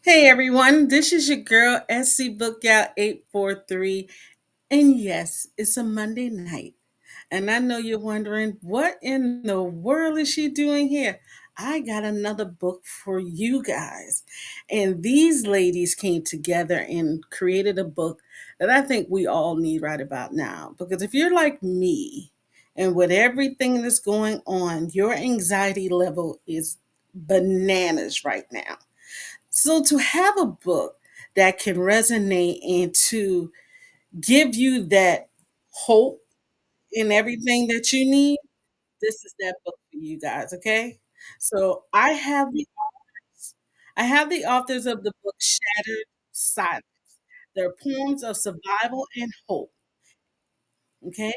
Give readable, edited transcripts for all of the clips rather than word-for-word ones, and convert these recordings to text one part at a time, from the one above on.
Hey everyone, this is your girl SC BookGal 843. And yes, it's a Monday night. And I know you're wondering, what in the world is she doing here? I got another book for you guys. And these ladies came together and created a book that I think we all need right about now. Because if you're like me, and with everything that's going on, your anxiety level is bananas right now. So to have a book that can resonate and to give you that hope in everything that you need, this is that book for you guys, okay? So I have the authors of the book Shattered Silence. They're poems of survival and hope, okay?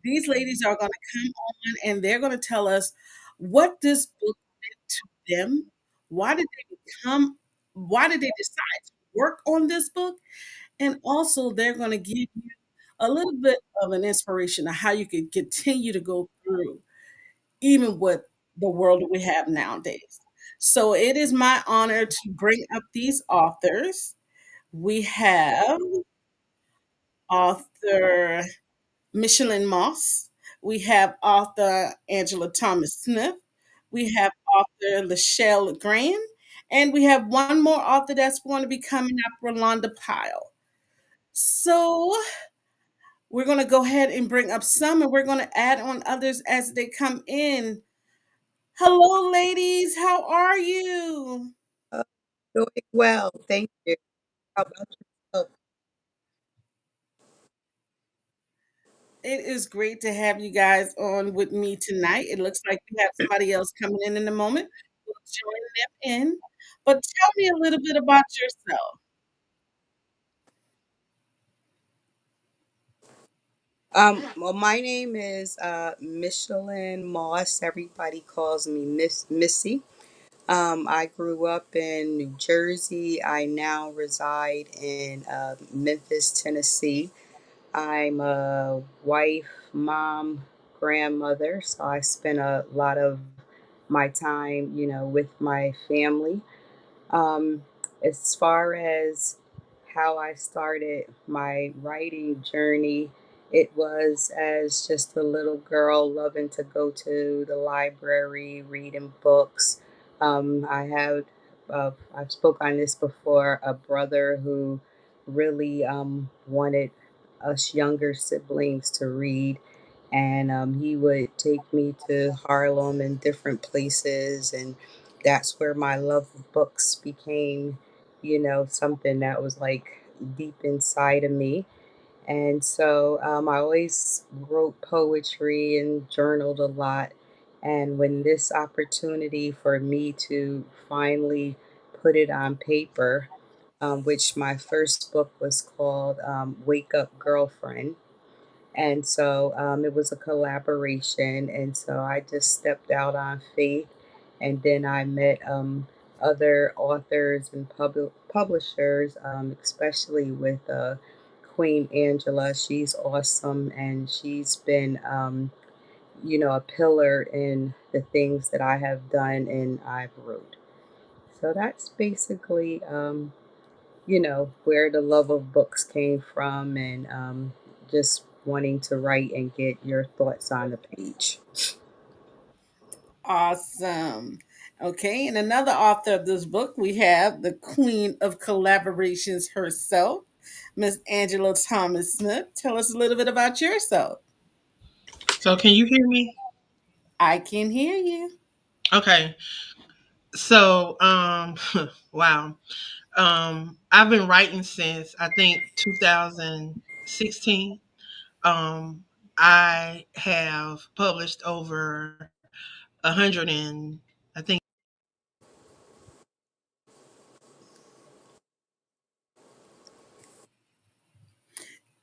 These ladies are going to come on and they're going to tell us what this book meant to them. Why did they become why did they decide to work on this book? And also, they're going to give you a little bit of an inspiration of how you can continue to go through, even with the world that we have nowadays. So, it is my honor to bring up these authors. We have author Michelin Moss, we have author Angela Thomas Smith, we have author Lachelle Graham, and we have one more author that's going to be coming up, Rolanda Pyle. So, we're going to go ahead and bring up some and we're going to add on others as they come in. Hello, ladies. How are you? Oh, doing well, thank you. How about yourself? It is great to have you guys on with me tonight. It looks like we have somebody else coming in a moment. We'll join them in. But tell me a little bit about yourself. Well, my name is Michelin Moss. Everybody calls me Missy. I grew up in New Jersey. I now reside in Memphis, Tennessee. I'm a wife, mom, grandmother, so I spend a lot of my time, with my family. Um, as far as how I started my writing journey, it was as just a little girl loving to go to the library, reading books. I had, I've spoke on this before, a brother who really wanted us younger siblings to read. And he would take me to Harlem and different places, and that's where my love of books became, something that was like deep inside of me. And so I always wrote poetry and journaled a lot. And when this opportunity for me to finally put it on paper, which my first book was called Wake Up Girlfriend, and so it was a collaboration. And so I just stepped out on faith. And then I met other authors and publishers, especially with Queen Angela. She's awesome. And she's been, a pillar in the things that I have done and I've wrote. So that's basically where the love of books came from, and just wanting to write and get your thoughts on the page. Awesome. Okay, and another author of this book, we have the queen of collaborations herself, Miss Angela Thomas Smith. Tell us a little bit about yourself. So can you hear me? I can hear you. Okay. So wow. I've been writing since I think 2016. Um I have published over 100 and I think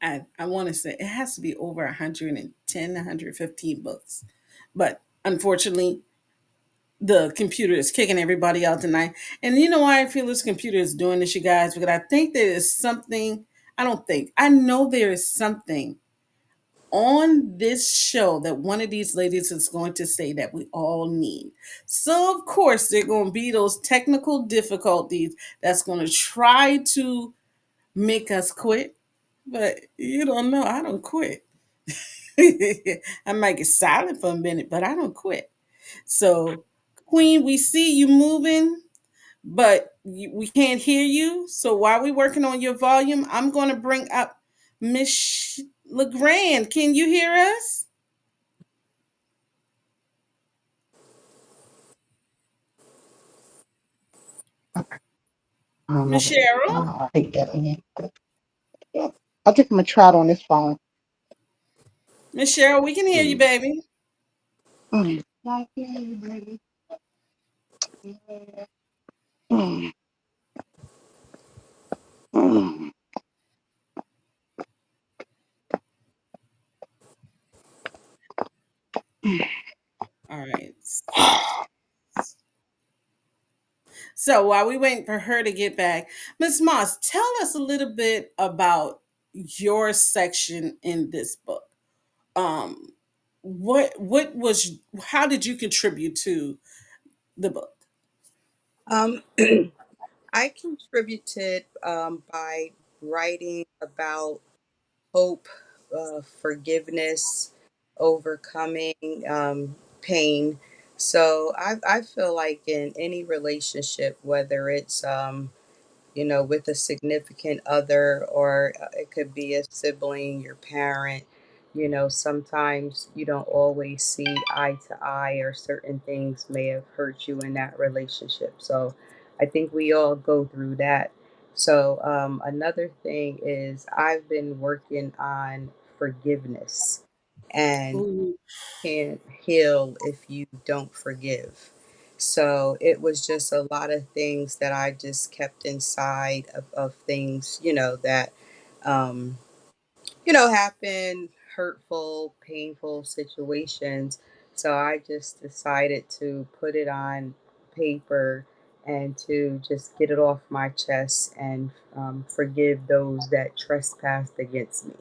I want to say it has to be over 110, 115 books. But unfortunately, the computer is kicking everybody out tonight. And you know why I feel this computer is doing this, you guys? Because I think there is something, I don't think, I know there is something on this show that one of these ladies is going to say that we all need. So, of course, there are going to be those technical difficulties that's going to try to make us quit. But you don't know, I don't quit. I might get silent for a minute, but I don't quit. So, Queen, we see you moving, but we can't hear you. So while we're working on your volume, I'm going to bring up Miss LeGrand. Can you hear us? I don't know. Miss Cheryl? I hate that again. Yeah. I think I'm gonna try it on this phone. Miss Cheryl, we can hear you, Mm. baby. Like, yeah, baby. Yeah. Mm. Mm. All right. So while we waiting for her to get back, Miss Moss, tell us a little bit about your section in this book. Um, what was how did you contribute to the book? Um, I contributed by writing about hope, forgiveness, overcoming pain. So I feel like in any relationship, whether it's with a significant other, or it could be a sibling, your parent. Sometimes you don't always see eye to eye, or certain things may have hurt you in that relationship. So I think we all go through that. So another thing is I've been working on forgiveness, and Ooh. can't heal if you don't forgive. So it was just a lot of things that I just kept inside of things, that, um, happen, hurtful, painful situations. So I just decided to put it on paper and to just get it off my chest and forgive those that trespassed against me.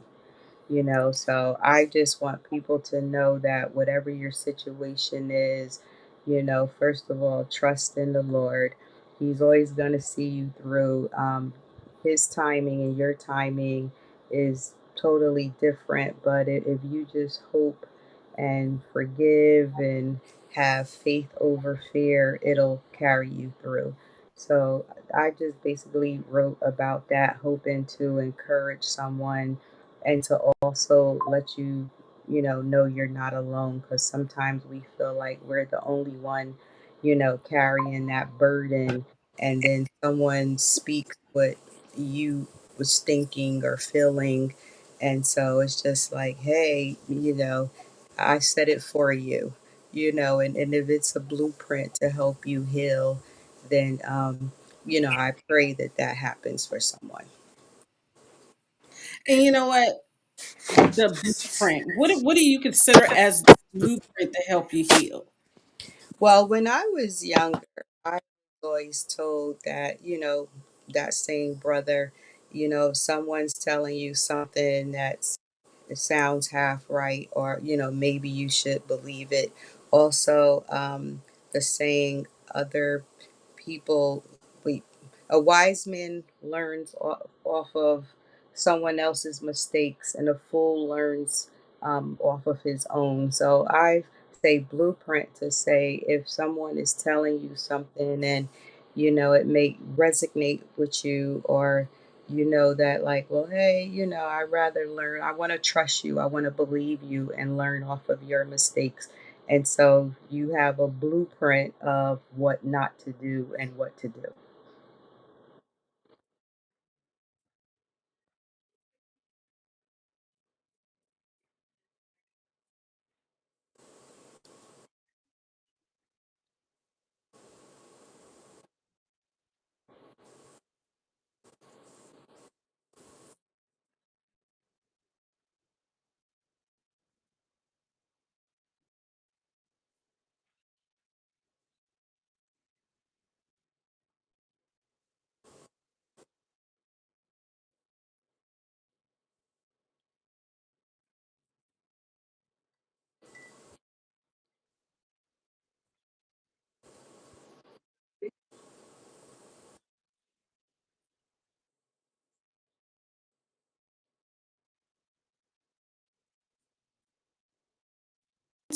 So I just want people to know that whatever your situation is, first of all, trust in the Lord. He's always going to see you through. His timing and your timing is totally different, but if you just hope and forgive and have faith over fear, it'll carry you through. So I just basically wrote about that, hoping to encourage someone and to also let you know you're not alone, because sometimes we feel like we're the only one carrying that burden, and then someone speaks what you was thinking or feeling, and so it's just like, hey, I said it for you, and if it's a blueprint to help you heal, then I pray that that happens for someone. And you know what? The blueprint. What do you consider as the blueprint to help you heal? Well, when I was younger, I was always told that, that saying, brother, if someone's telling you something that's it sounds half right, or, maybe you should believe it. Also, the saying, other people, we, a wise man learns off of someone else's mistakes, and a fool learns off of his own. So I say blueprint to say, if someone is telling you something and it may resonate with you, or that, like, well, hey, I rather learn, I want to trust you, I want to believe you and learn off of your mistakes. And so you have a blueprint of what not to do and what to do.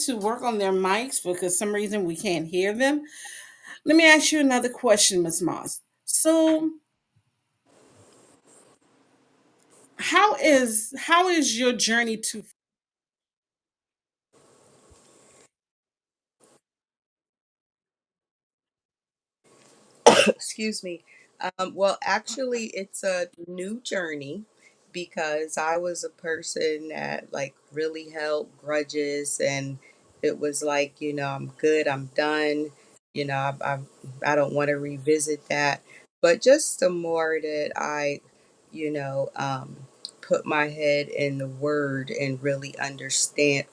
to work on their mics because some reason we can't hear them. Let me ask you another question, Miss Moss. So, how is your journey to Excuse me. Well, actually, it's a new journey because I was a person that like really held grudges, and it was like, I'm good, I'm done. I don't want to revisit that. But just the more that I, you know, um, put my head in the word and really understood,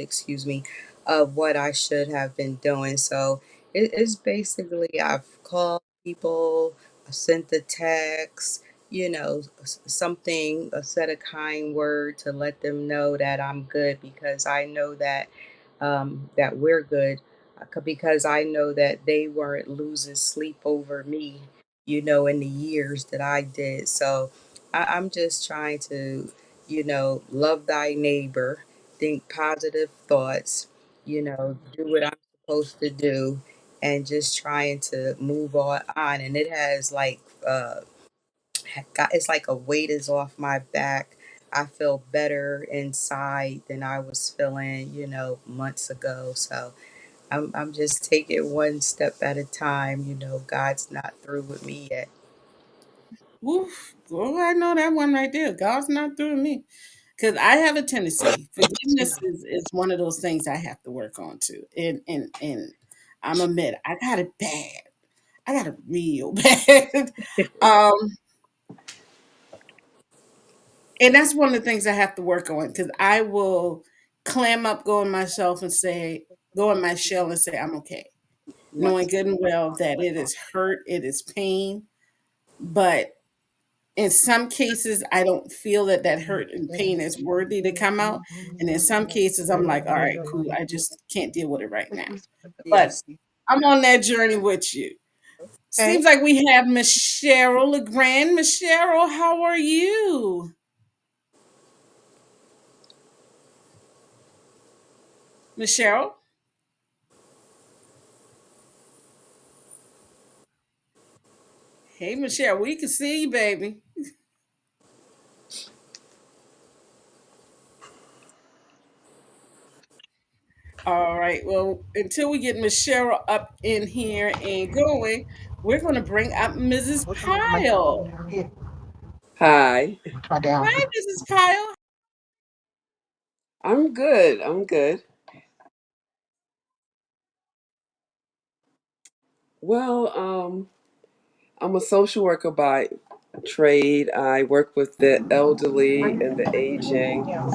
excuse me, of what I should have been doing. So it is basically I've called people, I sent the text, something, said a kind word to let them know that I'm good because I know that we're good because I know that they weren't losing sleep over me, in the years that I did. So I'm just trying to, love thy neighbor, think positive thoughts, do what I'm supposed to do, and just trying to move on. And it has like, it's like a weight is off my back. I feel better inside than I was feeling, months ago. So I'm just taking one step at a time. God's not through with me yet. woof? Oh, I know that one right there. God's not through me. Because I have a tendency. Forgiveness is one of those things I have to work on too. And I'm admit I got it bad. I got it real bad. um, and that's one of the things I have to work on because I will clam up, go in myself and say, go in my shell and say I'm okay, knowing Once, good and well that it is hurt, it is pain, but in some cases I don't feel that that hurt and pain is worthy to come out, and in some cases I'm like, all right, cool, I just can't deal with it right now. But yes. I'm on that journey with you. Okay. Seems like we have Miss Cheryl LeGrand. Miss Cheryl, how are you? Miss Cheryl? Hey, Michelle, we can see you, baby. All right. Well, until we get Miss Cheryl up in here and going, we're going to bring up Mrs. Which one is my Pyle. down here? Hi. Try down Hi, here. Mrs. Pyle. I'm good. I'm good. Well, I'm a social worker by trade. I work with the elderly and the aging. Yeah.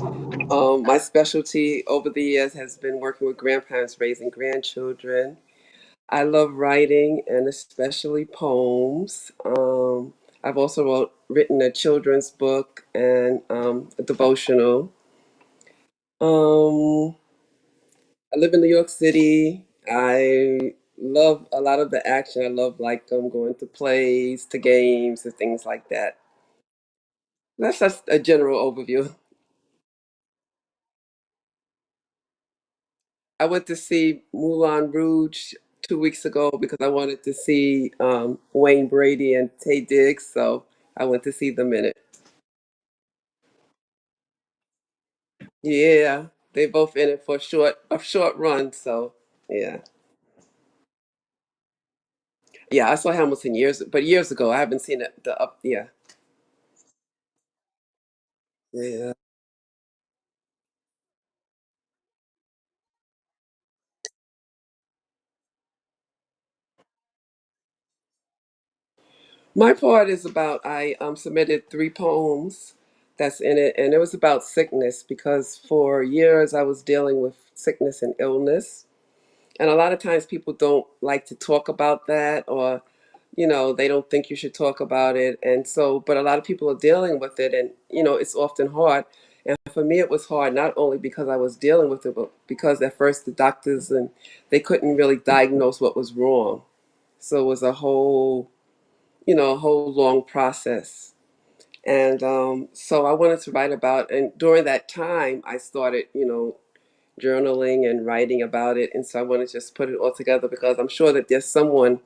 My specialty over the years has been working with grandparents raising grandchildren. I love writing and especially poems. I've also written a children's book and a devotional. Um, I live in New York City. I love a lot of the action. I love like going to plays, to games, and things like that. That's just a general overview. I went to see Moulin Rouge 2 weeks ago because I wanted to see Wayne Brady and Tay Diggs, so I went to see them in it. Yeah, they both in it for a short run. So yeah, yeah. I saw Hamilton years ago. I haven't seen it. The up. Yeah, yeah. My part is about I submitted 3 poems that's in it, and it was about sickness because for years I was dealing with sickness and illness, and a lot of times people don't like to talk about that, or they don't think you should talk about it, and so but a lot of people are dealing with it, and it's often hard. And for me, it was hard not only because I was dealing with it, but because at first the doctors and they couldn't really diagnose what was wrong, so it was a whole long process. And so I wanted to write about, and during that time, I started, journaling and writing about it. And so I want to just put it all together because I'm sure that there's someone,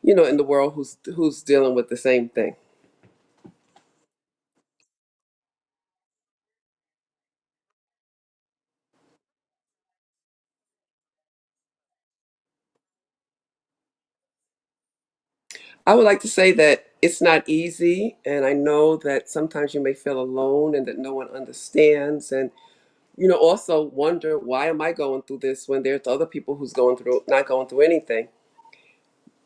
in the world who's dealing with the same thing. I would like to say that it's not easy, and I know that sometimes you may feel alone and that no one understands, and also wonder, why am I going through this when there's other people who's going through not going through anything.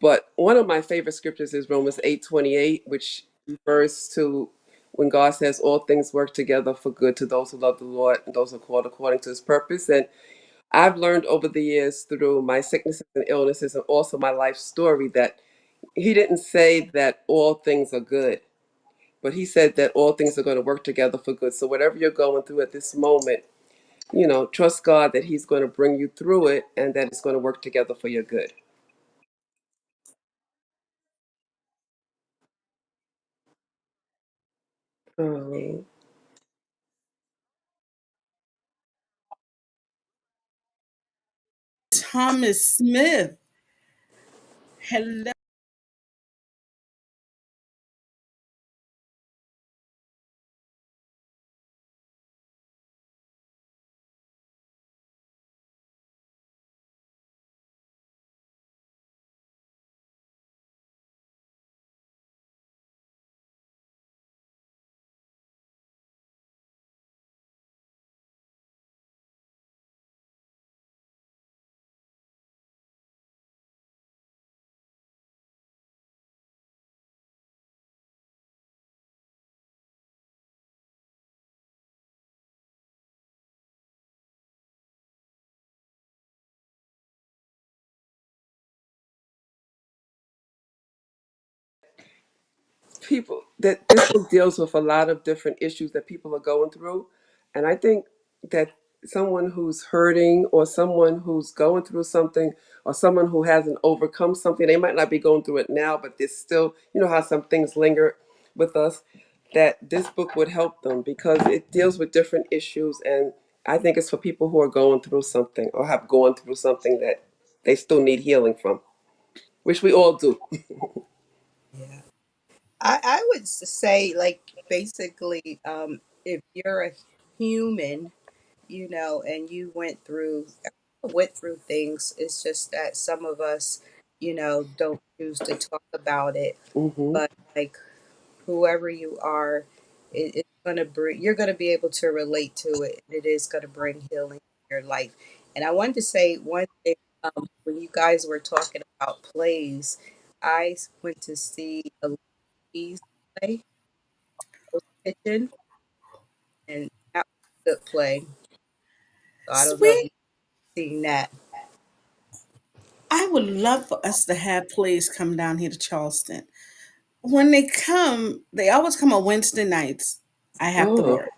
But one of my favorite scriptures is Romans 8:28, which refers to when God says all things work together for good to those who love the Lord and those who are called according to his purpose. And I've learned over the years through my sicknesses and illnesses and also my life story that he didn't say that all things are good, but he said that all things are going to work together for good. So whatever you're going through at this moment, trust God that he's going to bring you through it and that it's going to work together for your good. Oh. Thomas Smith. Hello. People that this book deals with a lot of different issues that people are going through, and I think that someone who's hurting or someone who's going through something or someone who hasn't overcome something, they might not be going through it now, but there's still, how some things linger with us, that this book would help them because it deals with different issues. And I think it's for people who are going through something or have gone through something that they still need healing from, which we all do. Yeah. I would say, like, basically, if you're a human, and you went through things, it's just that some of us, don't choose to talk about it. Hmm. But like, whoever you are, it's gonna bring. You're gonna be able to relate to it. It is gonna bring healing in your life. And I wanted to say one thing. When you guys were talking about plays, I went to see a Louise play, Kitchen, and that was a good play. So I don't know if Sweet. you've seen that. I would love for us to have plays come down here to Charleston. When they come, they always come on Wednesday nights. I have to Oh, work.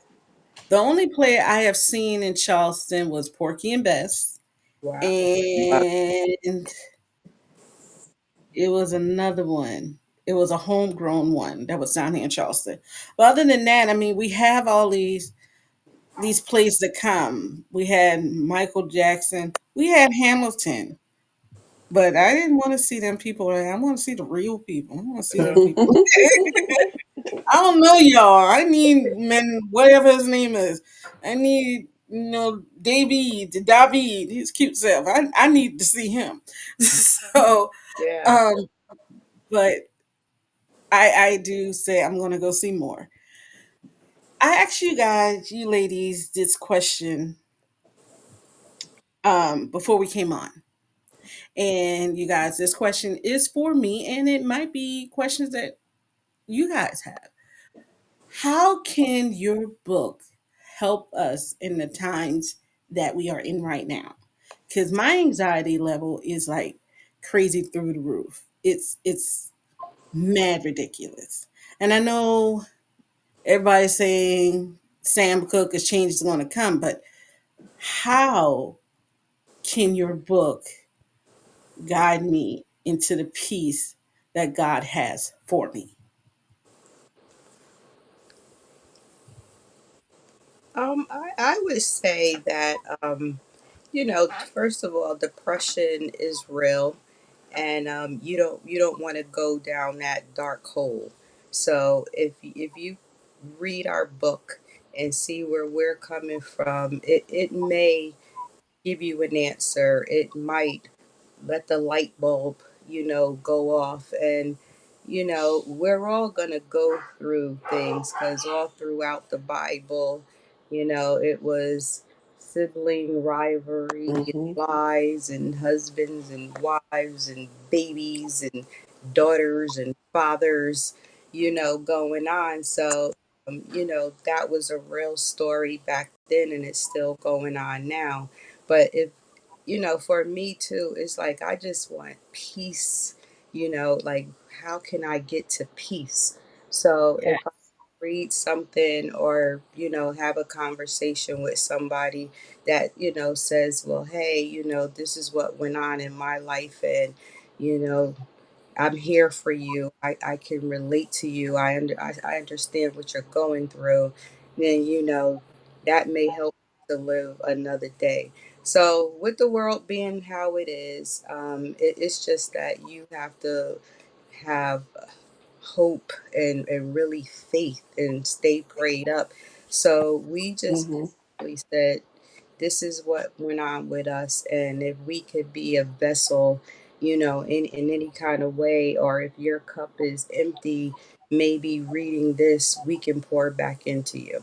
The only play I have seen in Charleston was Porky and Bess, Wow. wow. and it was another one. It was a homegrown one that was down here in Charleston. But other than that, I mean, we have all these plays that come. We had Michael Jackson. We had Hamilton. But I didn't want to see them people. I want to see the real people. I want to see them people. I don't know y'all. I need man, whatever his name is. I need David, his cute self. I need to see him. So, Yeah. um, but I do say I'm gonna go see more. I asked you guys, you ladies, this question before we came on, and you guys, this question is for me, and it might be questions that you guys have. How can your book help us in the times that we are in right now? Because my anxiety level is like crazy through the roof. It's mad ridiculous. And I know everybody's saying Sam Cooke, is change is going to come, but how can your book guide me into the peace that God has for me? I would say that First of all, depression is real, and you don't want to go down that dark hole. So if you read our book and see where we're coming from, it may give you an answer. It might let the light bulb, go off. And, we're all going to go through things because all throughout the Bible, it was sibling rivalry, Hmm. lies, and husbands and wives and babies and daughters and fathers, going on. So, that was a real story back then and it's still going on now. But if for me too, it's like I just want peace, like how can I get to peace? So Yeah. if I read something or, have a conversation with somebody that, says, well, hey, this is what went on in my life and, you know, I'm here for you. I can relate to you. I understand what you're going through. Then, that may help to live another day. So, with the world being how it is, it's just that you have to have hope and really faith and stay prayed up. So, we just Hmm. basically said, this is what went on with us, and if we could be a vessel, in any kind of way, or if your cup is empty, maybe reading this we can pour back into you.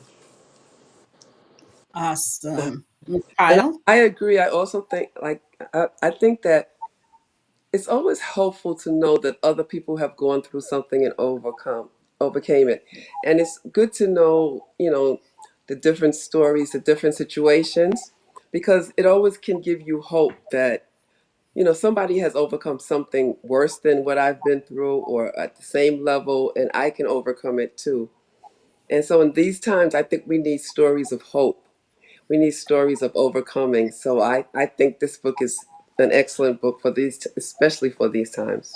Awesome. And Kyle? I agree. I also think, like, I think that it's always helpful to know that other people have gone through something and overcame it, and it's good to know, the different stories, the different situations, because it always can give you hope that somebody has overcome something worse than what I've been through, or at the same level, and I can overcome it too. And so in these times, I think we need stories of hope. We need stories of overcoming. So I think this book is an excellent book for these, especially for these times.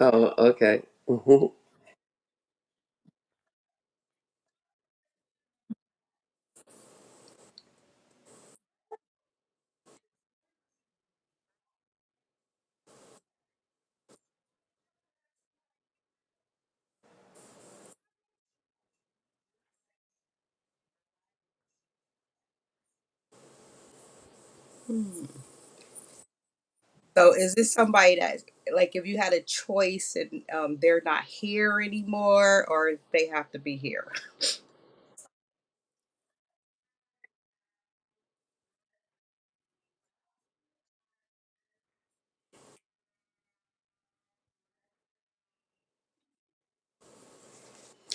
Oh, okay. Hmm. Hmm. So is this somebody that, like, if you had a choice and they're not here anymore, or they have to be here?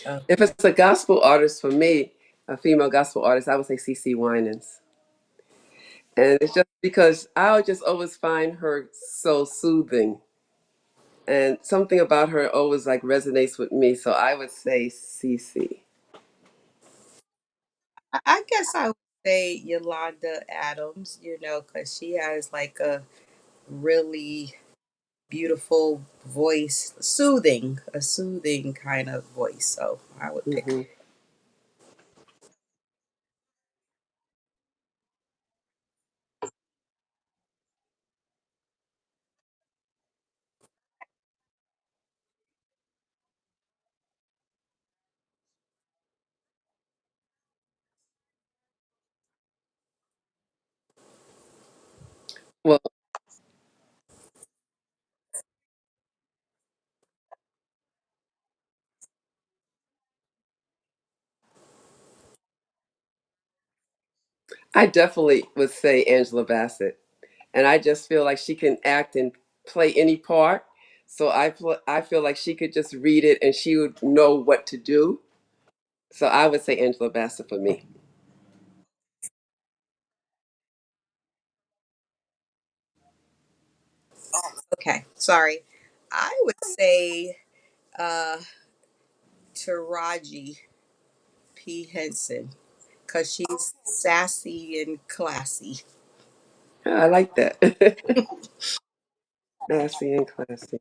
Oh, If it's a gospel artist for me, a female gospel artist, I would say CC Winans. And it's just because I'll just always find her so soothing. And something about her always like resonates with me. So I would say CC. I guess I would say Yolanda Adams, because she has like a really beautiful voice, a soothing kind of voice. So I would pick. Hmm. Well, I definitely would say Angela Bassett. And I just feel like she can act and play any part. So I feel like she could just read it and she would know what to do. So I would say Angela Bassett for me. Okay, sorry. I would say uh, Taraji P. Henson because she's sassy and classy. Yeah, I like that. Sassy and classy.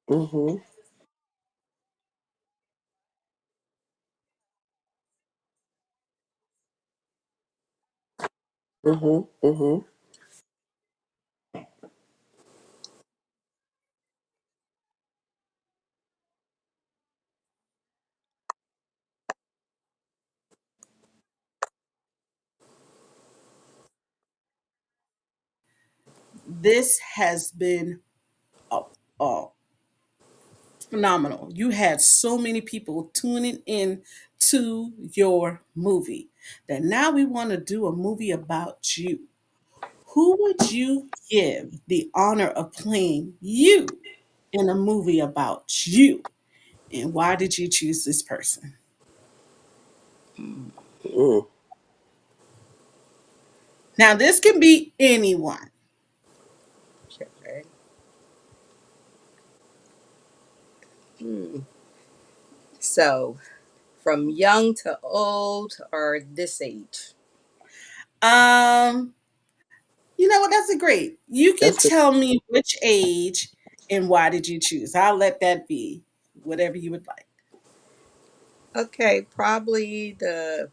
Mm-hmm. Mm-hmm. Mm-hmm. This has been a, a phenomenal. You had so many people tuning in to your movie that now we want to do a movie about you. Who would you give the honor of playing you in a movie about you? And why did you choose this person? Mm, Mm. Now, this can be anyone. okay. Hmm. So, from young to old or this age? Um, you know what? That's a great. You can That's good. tell me which age and why did you choose. I'll let that be whatever you would like. Okay, probably the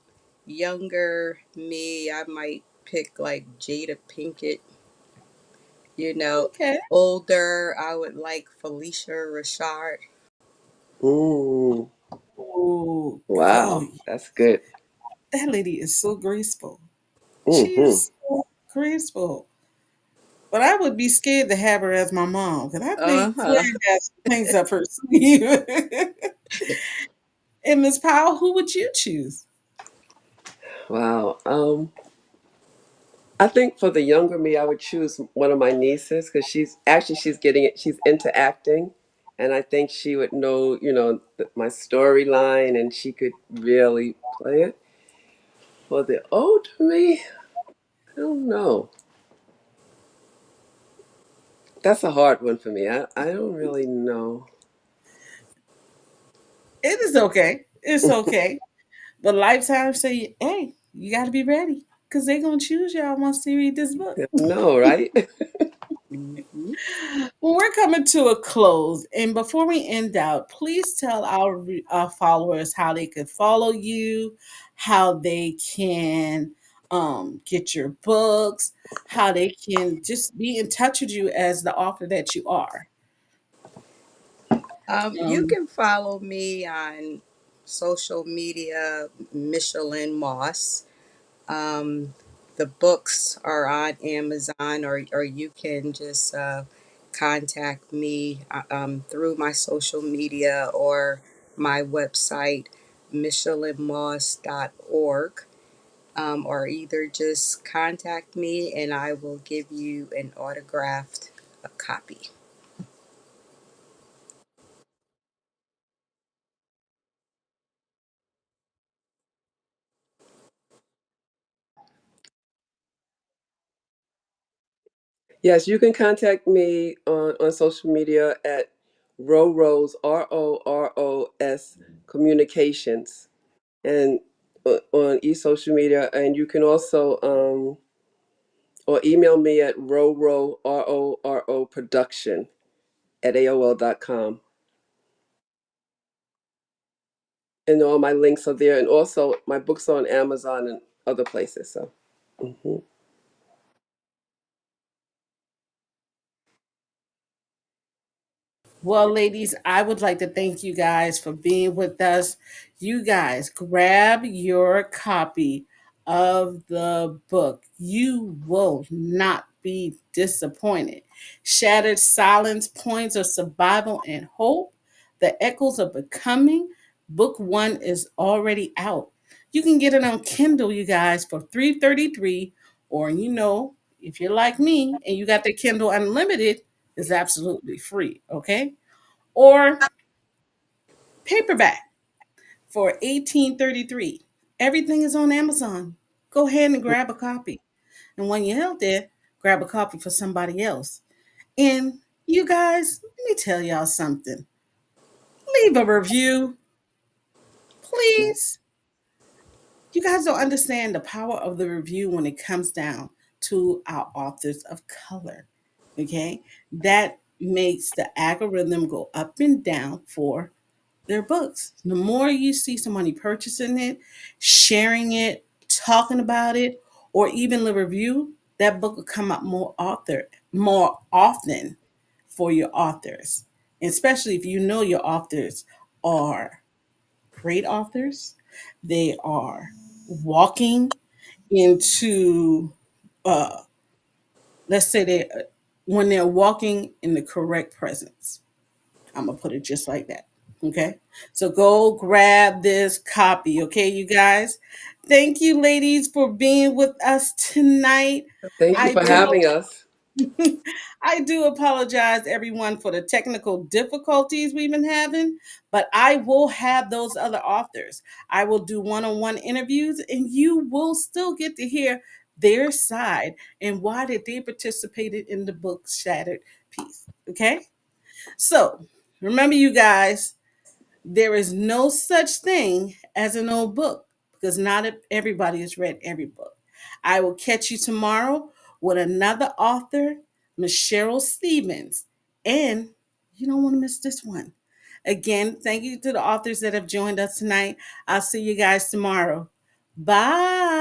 younger me. I might pick like Jada Pinkett. You know, Okay. older, I would like Felicia Rashard. Mm. Oh, oh, Wow, that's good. that lady is so graceful. She Mm-hmm. is so graceful. But I would be scared to have her as my mom because I Uh think huh. Claire has things up her sleeve. And Miss Powell, who would you choose? Wow. I think for the younger me, I would choose one of my nieces because she's getting it. She's into acting, and I think she would know, my storyline, and she could really play it. For the older me, I don't know. That's a hard one for me. I don't really know. It is okay. It's okay. But Lifetime say, hey, you got to be ready because they're going to choose y'all once they read this book. No, right? Hmm. Well, we're coming to a close. And before we end out, please tell our followers how they can follow you, how they can get your books, how they can just be in touch with you as the author that you are. You Um, can follow me on social media, Michelin Moss. Um, the books are on Amazon, or you can just contact me through my social media or my website, michelinmoss.org. Or either just contact me and I will give you an autographed copy. Yes, you can contact me on social media at Rose ROROS Communications and on social media, and you can also or email me at RORO production at AOL.com. And all my links are there, and also my books are on Amazon and other places. So, mhm. Well, ladies, I would like to thank you guys for being with us. You guys, grab your copy of the book. You will not be disappointed. Shattered Silence, Points of Survival and Hope, The Echoes of Becoming. Book one is already out. You can get it on Kindle, you guys, for $3.33. Or, if you're like me and you got the Kindle Unlimited, it's absolutely free. Okay, or paperback for 18.33. Everything is on Amazon. Go ahead and grab a copy. And when you're out there, grab a copy for somebody else. And you guys, let me tell y'all something. Leave a review. please. You guys don't understand the power of the review when it comes down to our authors of color. Okay? That makes the algorithm go up and down for their books. The more you see somebody purchasing it, sharing it, talking about it, or even the review, that book will come up more often for your authors. Especially if you know your authors are great authors. They are walking into, uh, let's say when they're walking in the correct presence. I'm gonna put it just like that. Okay. So go grab this copy. Okay, you guys. Thank you, ladies, for being with us tonight. Thank you I for do having us. I do apologize, everyone, for the technical difficulties we've been having, but I will have those other authors. I will do one on one interviews, and you will still get to hear their side and why did they participated in the book Shattered piece. Okay? So remember, you guys, there is no such thing as an old book because not everybody has read every book. I will catch you tomorrow with another author, Miss Cheryl Stevens. And you don't want to miss this one. Again, thank you to the authors that have joined us tonight. I'll see you guys tomorrow. Bye.